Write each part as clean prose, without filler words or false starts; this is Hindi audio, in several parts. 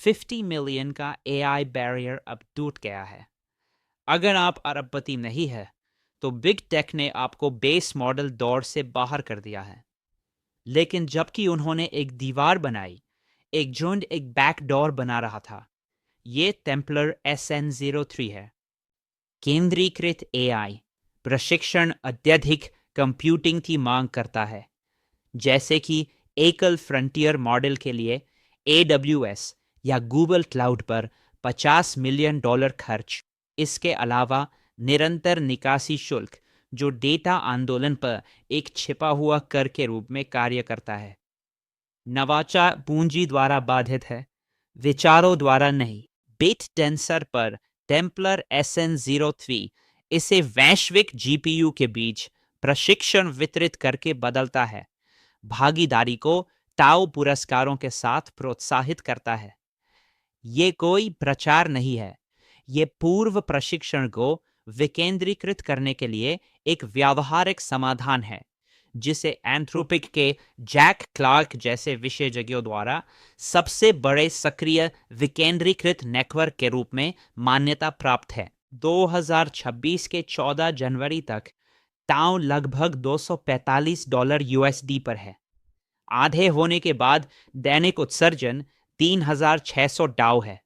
50 मिलियन का एआई बैरियर अब टूट गया है। अगर आप अरबपति नहीं है तो बिग टेक ने आपको बेस मॉडल दौर से बाहर कर दिया है। लेकिन जबकि उन्होंने एक दीवार बनाई, एक झुंड एक बैकडोर बना रहा था। ये टेम्पलर SN03 है। केंद्रीकृत एआई प्रशिक्षण अत्यधिक कंप्यूटिंग की मांग करता है, जैसे कि एकल फ्रंटियर मॉडल के लिए AWS या गूगल क्लाउड पर $50 मिलियन खर्च। इसके अलावा निरंतर निकासी शुल्क, जो डेटा आंदोलन पर एक छिपा हुआ कर के रूप में कार्य करता है। नवाचार पूंजी द्वारा बाधित है, विचारों द्वारा नहीं। बिट टेंसर पर टेम्पलर SN03 इसे वैश्विक GPU के बीच प्रशिक्षण वितरित करके बदलता है, भागीदारी को टाउ पुरस्कारों के साथ प्रोत्साहित करता है। ये कोई प्रचार नहीं है, ये पूर्व प्रशिक्षण को विकेंद्रीकृत करने के लिए एक व्यावहारिक समाधान है, जिसे एंथ्रोपिक के जैक क्लार्क जैसे विशेषज्ञों द्वारा सबसे बड़े सक्रिय विकेंद्रीकृत नेटवर्क के रूप में मान्यता प्राप्त है। 2026 के 14 जनवरी तक टाउ लगभग $245 USD पर है। आधे होने के बाद दैनिक उत्सर्जन 3600 टाउ है।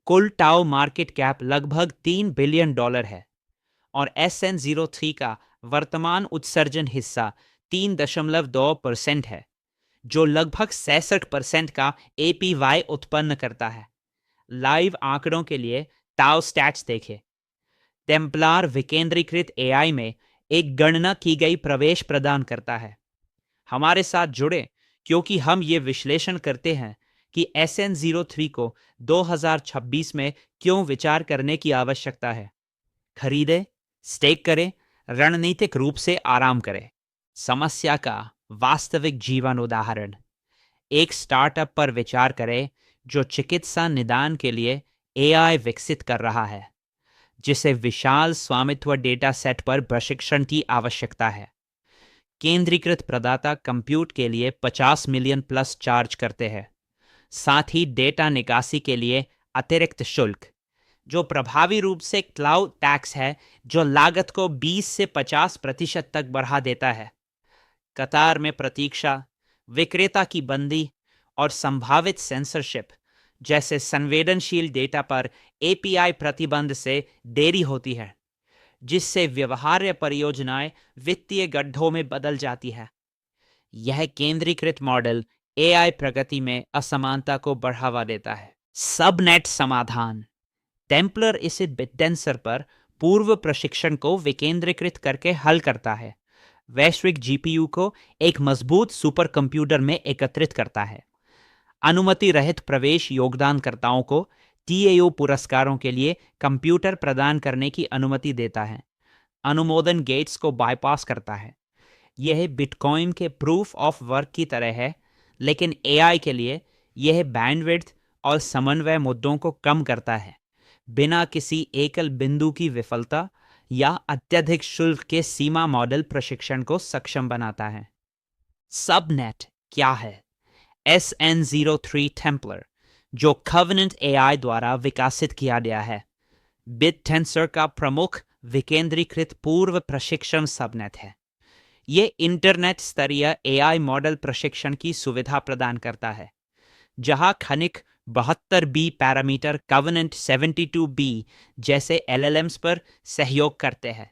कुल टाउ मार्केट कैप लगभग $3 बिलियन है और SN03 का वर्तमान उत्सर्जन हिस्सा 3.2% है, जो लगभग 66% का APY उत्पन्न करता है। लाइव आंकड़ों के लिए टाउ स्टैट्स देखें। टेम्पलार विकेंद्रीकृत AI में एक गणना की गई प्रवेश प्रदान करता है। हमारे साथ जुड़े, क्योंकि हम ये विश्लेषण करते हैं कि SN03 को 2026 में क्यों विचार करने की आवश्यकता है। खरीदें, स्टेक करें, रणनीतिक रूप से आराम करें। समस्या का वास्तविक जीवन उदाहरण। एक स्टार्टअप पर विचार करें जो चिकित्सा निदान के लिए AI विकसित कर रहा है, जिसे विशाल स्वामित्व डेटा सेट पर प्रशिक्षण की आवश्यकता है। केंद्रीकृत प्रदाता कंप्यूट के लिए 50 मिलियन प्लस चार्ज करते हैं, साथ ही डेटा निकासी के लिए अतिरिक्त शुल्क, जो प्रभावी रूप से क्लाउड टैक्स है, जो लागत को 20 से 50% तक बढ़ा देता है। कतार में प्रतीक्षा, विक्रेता की बंदी और संभावित सेंसरशिप जैसे संवेदनशील डेटा पर API प्रतिबंध से देरी होती है, जिससे व्यवहार्य परियोजनाएं वित्तीय गड्ढों में बदल जाती है। यह केंद्रीकृत मॉडल AI प्रगति में असमानता को बढ़ावा देता है। सबनेट समाधान। टेम्पलर इसे बिटडेंसर पर पूर्व प्रशिक्षण को विकेंद्रीकृत करके हल करता है, वैश्विक GPU को एक मजबूत सुपर कंप्यूटर में एकत्रित करता है, अनुमति रहित प्रवेश योगदानकर्ताओं को TAO पुरस्कारों के लिए कंप्यूटर प्रदान करने की अनुमति देता है, अनुमोदन गेट्स को बाईपास करता है। यह बिटकॉइन के प्रूफ ऑफ वर्क की तरह है, लेकिन AI के लिए यह बैंडविड्थ और समन्वय मुद्दों को कम करता है, बिना किसी एकल बिंदु की विफलता या अत्यधिक शुल्क के सीमा मॉडल प्रशिक्षण को सक्षम बनाता है। सबनेट क्या है? SN03 टेम्पलर, जो कॉवेनेंट AI द्वारा विकसित किया गया है, बिटटेंसर का प्रमुख विकेंद्रीकृत पूर्व प्रशिक्षण सबनेट है। ये इंटरनेट स्तरीय AI मॉडल प्रशिक्षण की सुविधा प्रदान करता है, जहां खनिक 72B पैरामीटर कॉवेनेंट 72B जैसे LLMs पर सहयोग करते हैं।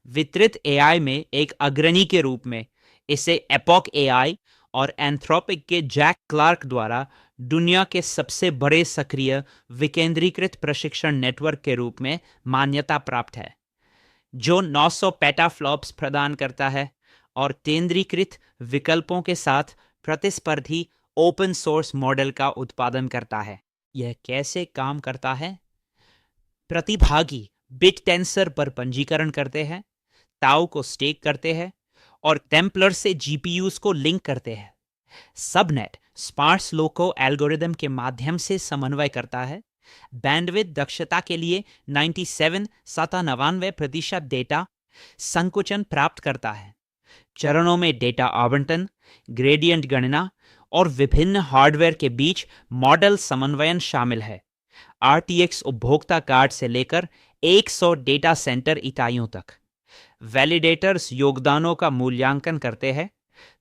वितरित AI में एक अग्रणी के रूप में इसे एपॉक AI और एंथ्रोपिक के जैक क्लार्क द्वारा दुनिया के सबसे बड़े सक्रिय विकेंद्रीकृत प्रशिक्षण नेटवर्क के रूप में मान्यता प्राप्त है, जो 900 पेटाफ्लॉप्स प्रदान करता है और केंद्रीकृत विकल्पों के साथ प्रतिस्पर्धी ओपन सोर्स मॉडल का उत्पादन करता है। यह कैसे काम करता है? प्रतिभागी बिटटेंसर पर पंजीकरण करते हैं, टाउ को स्टेक करते हैं और टेम्पलर से GPUs को लिंक करते हैं। सबनेट स्पार्स लोको एल्गोरिदम के माध्यम से समन्वय करता है, बैंडविड्थ दक्षता के लिए 97% डेटा संकुचन प्राप्त करता है, चरणों में डेटा आवंटन, ग्रेडियंट गणना और विभिन्न हार्डवेयर के बीच मॉडल समन्वयन शामिल है। RTX उपभोक्ता कार्ड से लेकर 100 डेटा सेंटर इकाइयों तक। वैलिडेटर्स योगदानों का मूल्यांकन करते हैं,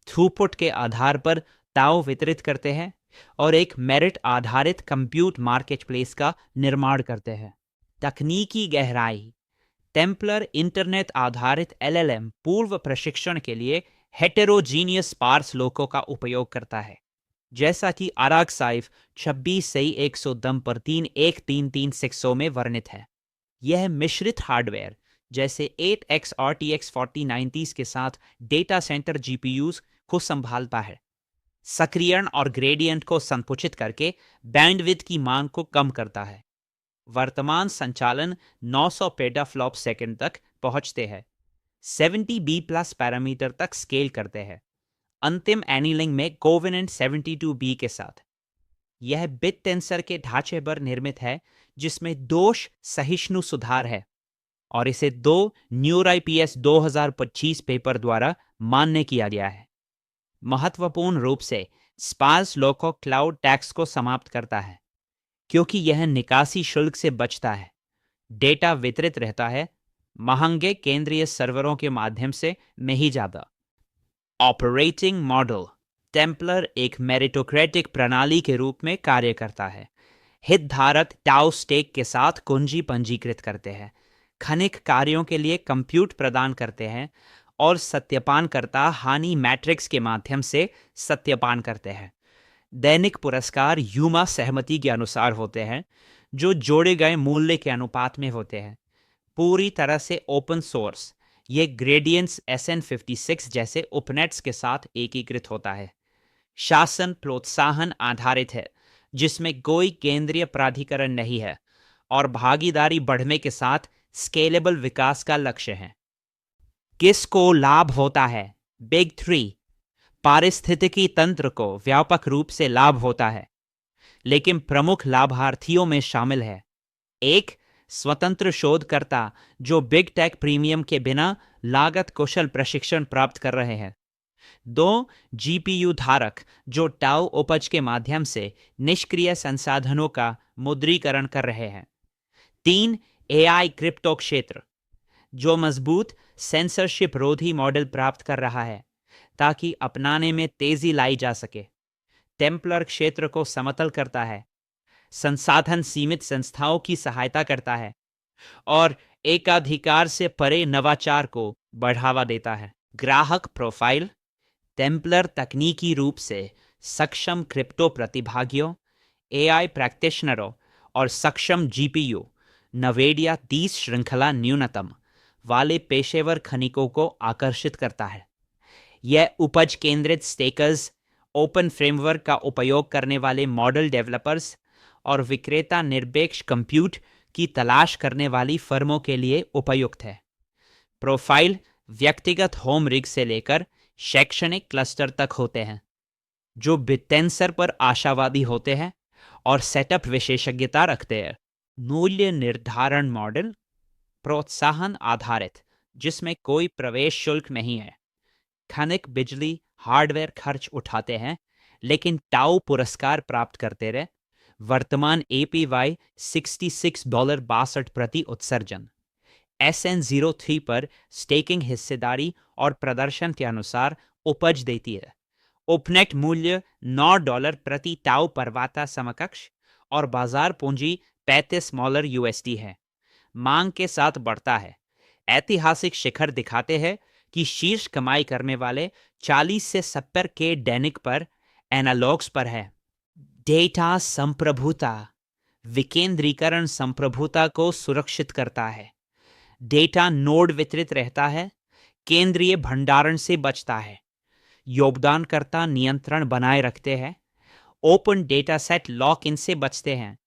थ्रूपुट के आधार पर ताव वितरित करते हैं और एक मेरिट आधारित कंप्यूट मार्केटप्लेस का निर्माण करते हैं। तकनीकी गहराई। टेम्पलर इंटरनेट आधारित LLM पूर्व प्रशिक्षण के लिए हेटेरोजीनियस स्पार्स लोकों का उपयोग करता है, जैसा कि ArcSight 26 दम पर 3133600 में वर्णित है। यह मिश्रित हार्डवेयर जैसे 8X RTX 4090 के साथ डेटा सेंटर GPUs को संभालता है, सक्रियण और ग्रेडियंट को संकुचित करके बैंडविड्थ की मांग को कम करता है। वर्तमान संचालन 900 पेटाफ्लॉप सेकंड तक पहुंचते हैं, 70B+ पैरामीटर तक स्केल करते हैं, अंतिम एनीलिंग में कोवेनेंट 72B के साथ। यह बिट टेंसर के ढांचे पर निर्मित है जिसमें दोष सहिष्णु सुधार है और इसे 2 NeurIPS 2025 पेपर द्वारा मान्य किया गया है। महत्वपूर्ण रूप से स्पार्स लोको क्लाउड टैक्स को समाप्त करता है क्योंकि यह निकासी शुल्क से बचता है, डेटा वितरित रहता है, महंगे केंद्रीय सर्वरों के माध्यम से नहीं जाता। Operating model. टेम्पलर एक मेरिटोक्रेटिक प्रणाली के रूप में कार्य करता है। हितधारक टाउ स्टेक के साथ कुंजी पंजीकृत करते हैं, खनिक कार्यों के लिए कंप्यूट प्रदान करते हैं और सत्यापनकर्ता हानि मैट्रिक्स के माध्यम से सत्यापन करते हैं। दैनिक पुरस्कार यूमा सहमति के अनुसार होते हैं, जो जोड़े गए मूल्य के अनुपात में होते हैं। पूरी तरह से ओपन सोर्स, ये ग्रेडियंट्स SN56 जैसे उपनेट्स के साथ एकीकृत होता है। शासन प्रोत्साहन आधारित है, जिसमें कोई केंद्रीय प्राधिकरण नहीं है और भागीदारी बढ़ने के साथ स्केलेबल विकास का लक्ष्य है। किसको लाभ होता है? बिग 3। पारिस्थितिकी तंत्र को व्यापक रूप से लाभ होता है, लेकिन प्रमुख लाभार्थियों में शामिल है: 1. स्वतंत्र शोधकर्ता जो बिग टेक प्रीमियम के बिना लागत कुशल प्रशिक्षण प्राप्त कर रहे हैं। 2. GPU धारक जो टाउ उपज के माध्यम से निष्क्रिय संसाधनों का मुद्रीकरण कर रहे हैं। 3. AI क्रिप्टो क्षेत्र जो मजबूत सेंसरशिप रोधी मॉडल प्राप्त कर रहा है ताकि अपनाने में तेजी लाई जा सके। टेम्पलर क्षेत्र को समतल करता है, संसाधन सीमित संस्थाओं की सहायता करता है और एकाधिकार से परे नवाचार को बढ़ावा देता है। ग्राहक प्रोफाइल। टेम्पलर तकनीकी रूप से सक्षम क्रिप्टो प्रतिभागियों, AI प्रैक्टिशनरों और सक्षम GPU नवेडिया 30 श्रृंखला न्यूनतम वाले पेशेवर खनिकों को आकर्षित करता है। यह उपज केंद्रित स्टेकर्स, ओपन फ्रेमवर्क का उपयोग करने वाले मॉडल डेवलपर्स और विक्रेता निरपेक्ष कंप्यूट की तलाश करने वाली फर्मों के लिए उपयुक्त है। प्रोफाइल व्यक्तिगत होम रिग से लेकर शैक्षणिक क्लस्टर तक होते हैं, जो बिटेंसर पर आशावादी होते हैं और सेटअप विशेषज्ञता रखते हैं। मूल्य निर्धारण मॉडल प्रोत्साहन आधारित, जिसमें कोई प्रवेश शुल्क नहीं है। खनिक बिजली हार्डवेयर खर्च उठाते हैं, लेकिन टाउ पुरस्कार प्राप्त करते रहे। वर्तमान APY $66 प्रति उत्सर्जन। SN03 पर स्टेकिंग हिस्सेदारी और प्रदर्शन के अनुसार उपज देती है। उपनेट मूल्य $9 प्रति टाउ परवाता समकक्ष और बाजार पूंजी $35 है। मांग के साथ बढ़ता है। ऐतिहासिक शिखर दिखाते हैं कि शीर्ष कमाई करने वाले 40 से 70 के दैनिक पर एनालॉग्स पर है। डेटा संप्रभुता विकेंद्रीकरण संप्रभुता को सुरक्षित करता है। डेटा नोड वितरित रहता है, केंद्रीय भंडारण से बचता है। योगदानकर्ता नियंत्रण बनाए रखते हैं। Open data set lock in से बचते हैं।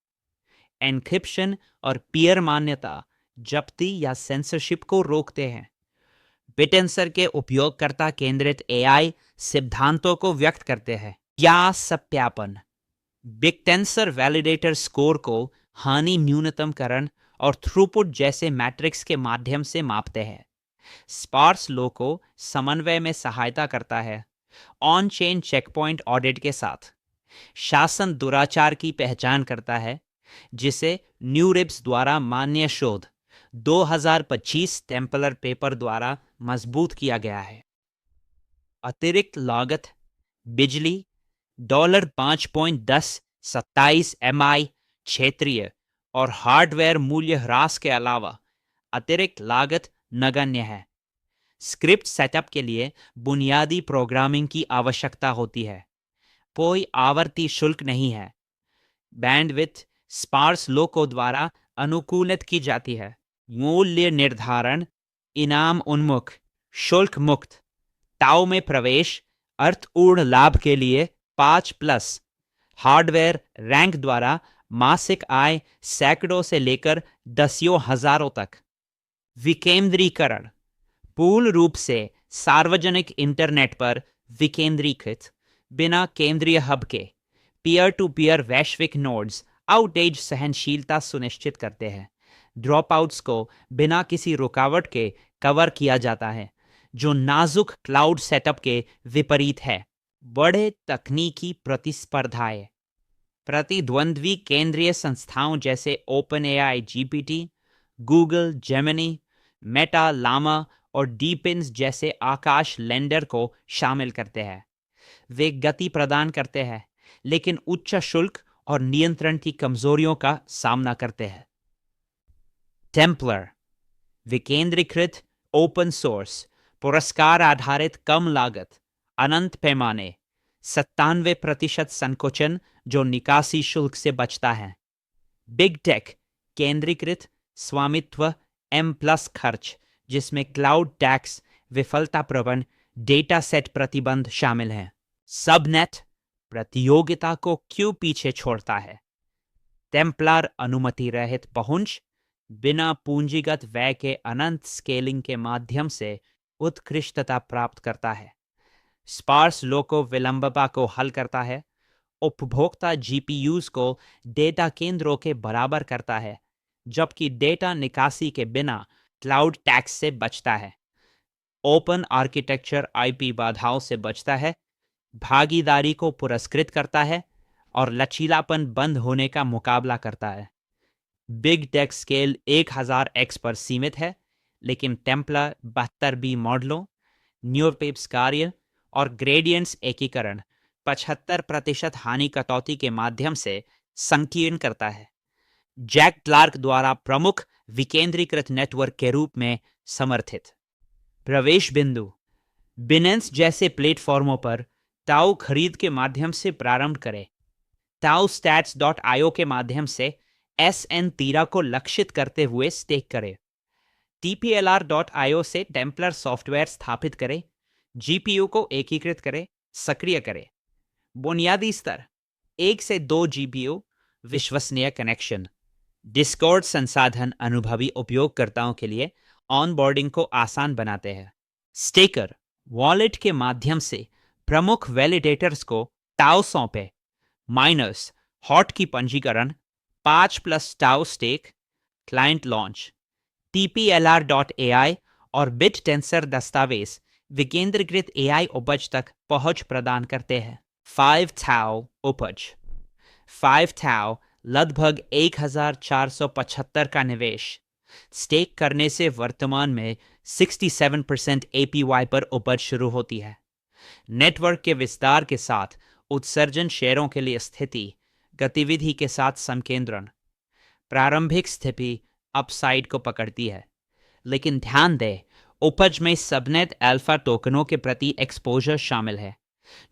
एन्क्रिप्शन और पीयर मान्यता जब्ती या सेंसरशिप को रोकते हैं। बिटेंसर के उपयोगकर्ता केंद्रित AI सिद्धांतों को व्यक्त करते हैं। या सत्यापन बिटेंसर वैलिडेटर स्कोर को हानि न्यूनतमकरण और थ्रूपुट जैसे मैट्रिक्स के माध्यम से मापते हैं। स्पार्स लो को समन्वय में सहायता करता है ऑन चेन चेकपॉइंट ऑडिट के साथ। शासन दुराचार की पहचान करता है, जिसे न्यूरिब्स द्वारा मान्य शोध 2025 टेम्पलर पेपर द्वारा मजबूत किया गया है। अतिरिक्त लागत बिजली $5.10 27 MI क्षेत्रीय और हार्डवेयर मूल्य ह्रास के अलावा अतिरिक्त लागत नगण्य है। स्क्रिप्ट सेटअप के लिए बुनियादी प्रोग्रामिंग की आवश्यकता होती है। कोई आवर्ती शुल्क नहीं है। बैंडविड्थ स्पार्स लोको द्वारा अनुकूलित की जाती है। मूल्य निर्धारण इनाम उन्मुख, शुल्क मुक्त, टाउ में प्रवेश अर्थपूर्ण लाभ के लिए 5+। हार्डवेयर रैंक द्वारा मासिक आय सैकड़ों से लेकर दसियों हजारों तक। विकेंद्रीकरण पूर्ण रूप से सार्वजनिक इंटरनेट पर विकेंद्रीकृत, बिना केंद्रीय हब के पीयर टू पीयर वैश्विक नोड्स आउटेज सहनशीलता सुनिश्चित करते हैं। ड्रॉपआउट्स को बिना किसी रुकावट के कवर किया जाता है, जो नाजुक क्लाउड सेटअप के विपरीत है। बड़े तकनीकी प्रतिस्पर्धाएं प्रतिद्वंद्वी केंद्रीय संस्थाओं जैसे OpenAI GPT, Google Gemini, Meta Llama और डीपिन्स जैसे आकाश लैंडर को शामिल करते हैं। वे गति प्रदान करते हैं, लेकिन उच्च शुल्क और नियंत्रण की कमजोरियों का सामना करते हैं। टेम्पलर विकेंद्रीकृत, ओपन सोर्स, पुरस्कार आधारित, कम लागत, अनंत पैमाने, 97% संकोचन जो निकासी शुल्क से बचता है। बिग टेक केंद्रीकृत, स्वामित्व, M+ खर्च, जिसमें क्लाउड टैक्स, विफलता प्रवण, डेटा सेट प्रतिबंध शामिल हैं। सबनेट प्रतियोगिता को क्यों पीछे छोड़ता है? टेम्पलर अनुमति रहित पहुंच, बिना पूंजीगत व्यय के अनंत स्केलिंग के माध्यम से उत्कृष्टता प्राप्त करता है। स्पार्स लोको विलंबता को हल करता है। उपभोक्ता जीपीयूज को डेटा केंद्रों के बराबर करता है, जबकि डेटा निकासी के बिना क्लाउड टैक्स से बचता है। ओपन आर्किटेक्चर आईपी बाधाओं से बचता है, भागीदारी को पुरस्कृत करता है और लचीलापन बंद होने का मुकाबला करता है। बिग टेक स्केल 1000x पर सीमित है, लेकिन टेम्पलर 72B मॉडलों, न्यूरपेप्स कार्य और ग्रेडियंट्स एकीकरण 75% हानि कटौती के माध्यम से संकीर्ण करता है। जैक क्लार्क द्वारा प्रमुख विकेंद्रीकृत नेटवर्क के रूप में समर्थित। प्रवेश बिंदु बिनेंस जैसे प्लेटफॉर्मों पर टाउ खरीद के माध्यम से प्रारंभ करें। taustats.io के माध्यम से SN13 को लक्षित करते हुए स्टेक करें। tplr.io से टेम्पलर सॉफ्टवेयर स्थापित करें। जीपीयू को एकीकृत करें, सक्रिय करें। बुनियादी स्तर 1 से 2 जीपीयू, विश्वसनीय कनेक्शन। डिस्कॉर्ड संसाधन अनुभवी उपयोगकर्ताओं के लिए ऑनबोर्डिंग को आसान बनाते हैं। स्टेकर वॉलेट के माध्यम से प्रमुख वैलिडेटर्स को टाउ सौंपे। माइनर्स हॉट की पंजीकरण, 5+ tau stake, client launch. tplr.ai और बिटटेंसर दस्तावेज विकेंद्रीकृत एआई उपज तक पहुंच प्रदान करते हैं। 5 टाउ उपज 5 टाउ लगभग 1475 का निवेश। स्टेक करने से वर्तमान में 67% APY पर उपज शुरू होती है। नेटवर्क के विस्तार के साथ उत्सर्जन शेयरों के लिए स्थिति, गतिविधि के साथ संकेंद्रण। प्रारंभिक स्थिति अपसाइड को पकड़ती है, लेकिन ध्यान दें, उपज में सबनेट अल्फा टोकनों के प्रति एक्सपोजर शामिल है,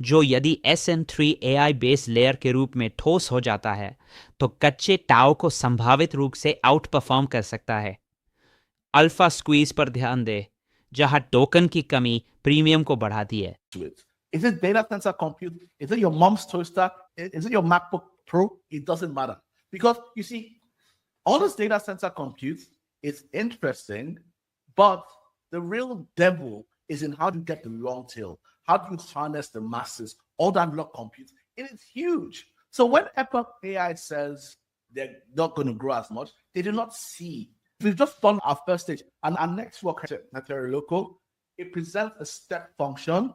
जो यदि SN3 AI बेस लेयर के रूप में ठोस हो जाता है तो कच्चे टाउ को संभावित रूप से आउट परफॉर्म कर सकता है। अल्फा स्क्वीज पर ध्यान दें, जहां टोकन की कमी प्रीमियम को बढ़ाती है। Is it data center compute? Is it your mom's toaster? Is it your MacBook Pro? It doesn't matter. Because you see, all this data center compute is interesting, but the real devil is in how to get the long tail. How do you harness the masses? All that block compute, it is huge. So when Epoch AI says they're not going to grow as much, they do not see. We've just done our first stage, and our next work, Network Local, it presents a step function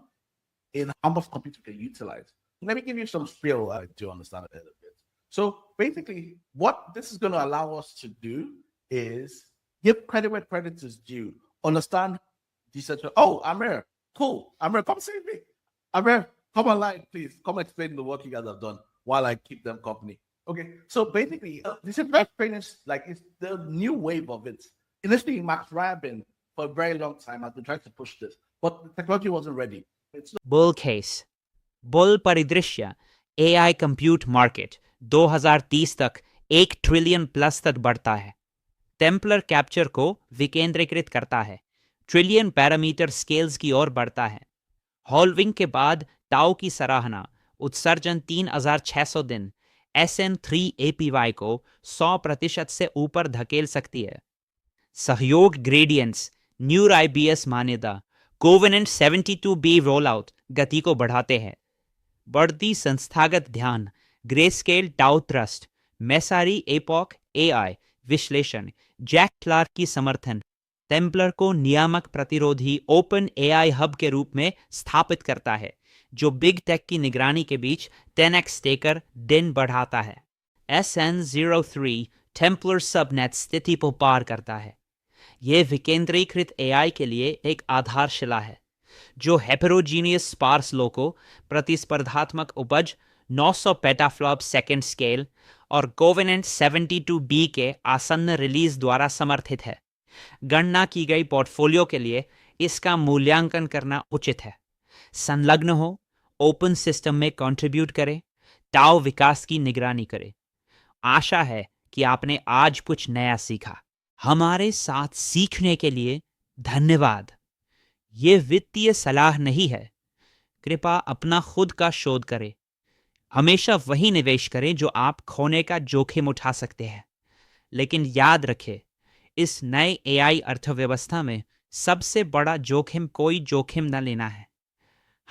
in how much compute we can utilize. Let me give you some feel to understand it a little bit. So basically, what this is going to allow us to do is give credit where credit is due. Understand decentralized. Oh, Amir, cool. Amir, come save me. Amir, come online, please. Come explain the work you guys have done while I keep them company. Okay, so basically, decentralized trading is like it's the new wave of it. Initially, Max Rabin for a very long time has been trying to push this, but the technology wasn't ready. It's bull case, bull परिदृश्य एआई कंप्यूट मार्केट 2030 तक 1 ट्रिलियन प्लस तक बढ़ता है। टेम्पलर कैप्चर को विकेंद्रीकृत करता है, ट्रिलियन पैरामीटर स्केल्स की ओर बढ़ता है। हॉल्विंग के बाद टाउ की सराहना, उत्सर्जन 3600 दिन SN3 APY को 100% से ऊपर धकेल सकती है। सहयोग ग्रेडियंट्स, न्यूर IBS मान्यता, कोवेनेंट 72B रोल आउट गति को बढ़ाते हैं। बढ़ती संस्थागत ध्यान, Grayscale Tao trust, Messari Epoch AI विश्लेषण, जैक क्लार्क की समर्थन टेम्पलर को नियामक प्रतिरोधी ओपन AI हब के रूप में स्थापित करता है, जो बिग टेक की निगरानी के बीच 10x टेकर दिन बढ़ाता है। SN03 टेम्पलर सबनेट स्थिति को पार करता है। यह विकेंद्रीकृत AI के लिए एक आधारशिला है, जो हेटेरोजीनियस स्पार्स लो को प्रतिस्पर्धात्मक उपज 900 पेटाफ्लॉप सेकेंड स्केल और कोवेनेंट 72B के आसन्न रिलीज द्वारा समर्थित है। गणना की गई पोर्टफोलियो के लिए इसका मूल्यांकन करना उचित है। संलग्न हो, ओपन सिस्टम में कंट्रीब्यूट करें, टाउ विकास की निगरानी करें। आशा है कि आपने आज कुछ नया सीखा। हमारे साथ सीखने के लिए धन्यवाद। ये वित्तीय सलाह नहीं है। कृपया अपना खुद का शोध करें। हमेशा वही निवेश करें जो आप खोने का जोखिम उठा सकते हैं। लेकिन याद रखें, इस नए AI अर्थव्यवस्था में सबसे बड़ा जोखिम कोई जोखिम न लेना है।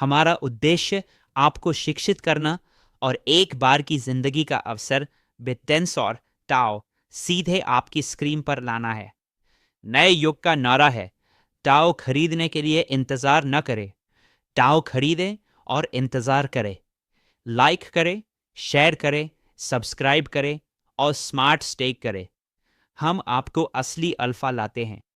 हमारा उद्देश्य आपको शिक्षित करना और एक बार की जिंदगी का अवसर बिटटेंस और टाओ सीधे आपकी स्क्रीन पर लाना है। नए युग का नारा है, टाओ खरीदने के लिए इंतजार न करें, टाओ खरीदें और इंतजार करें। लाइक करें, शेयर करें, सब्सक्राइब करें और स्मार्ट स्टेक करें। हम आपको असली अल्फा लाते हैं।